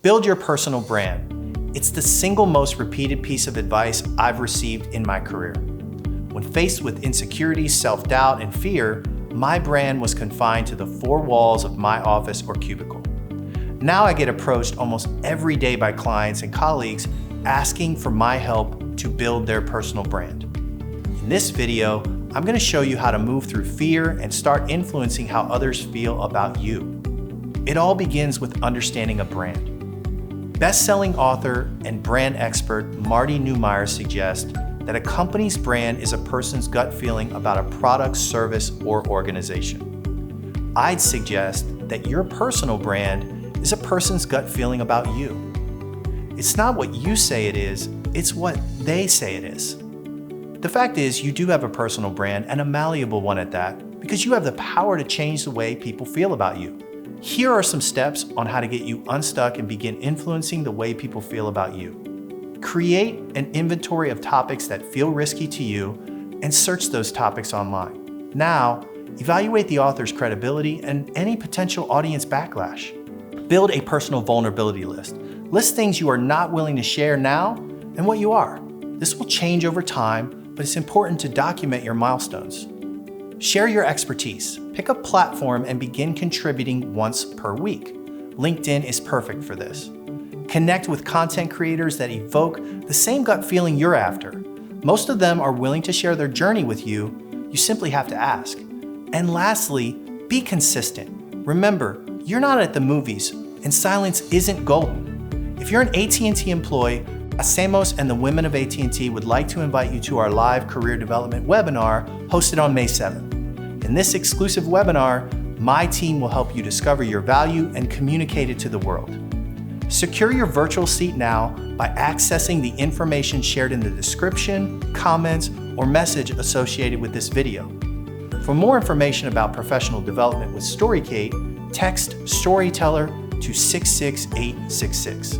Build your personal brand. It's the single most repeated piece of advice I've received in my career. When faced with insecurities, self-doubt, and fear, my brand was confined to the four walls of my office or cubicle. Now I get approached almost every day by clients and colleagues asking for my help to build their personal brand. In this video, I'm going to show you how to move through fear and start influencing how others feel about you. It all begins with understanding a brand. Best-selling author and brand expert Marty Neumeier suggests that a company's brand is a person's gut feeling about a product, service, or organization. I'd suggest that your personal brand is a person's gut feeling about you. It's not what you say it is, it's what they say it is. The fact is, you do have a personal brand, and a malleable one at that, because you have the power to change the way people feel about you. Here are some steps on how to get you unstuck and begin influencing the way people feel about you. Create an inventory of topics that feel risky to you and search those topics online. Now, evaluate the author's credibility and any potential audience backlash. Build a personal vulnerability list. List things you are not willing to share now and what you are. This will change over time, but it's important to document your milestones. Share your expertise. Pick a platform and begin contributing once per week. LinkedIn is perfect for this. Connect with content creators that evoke the same gut feeling you're after. Most of them are willing to share their journey with you. You simply have to ask. And lastly, be consistent. Remember, you're not at the movies, and silence isn't golden. If you're an AT&T employee, HACEMOS and the women of AT&T would like to invite you to our live career development webinar hosted on May 7th. In this exclusive webinar, my team will help you discover your value and communicate it to the world. Secure your virtual seat now by accessing the information shared in the description, comments, or message associated with this video. For more information about professional development with Storicate, text Storyteller to 66866.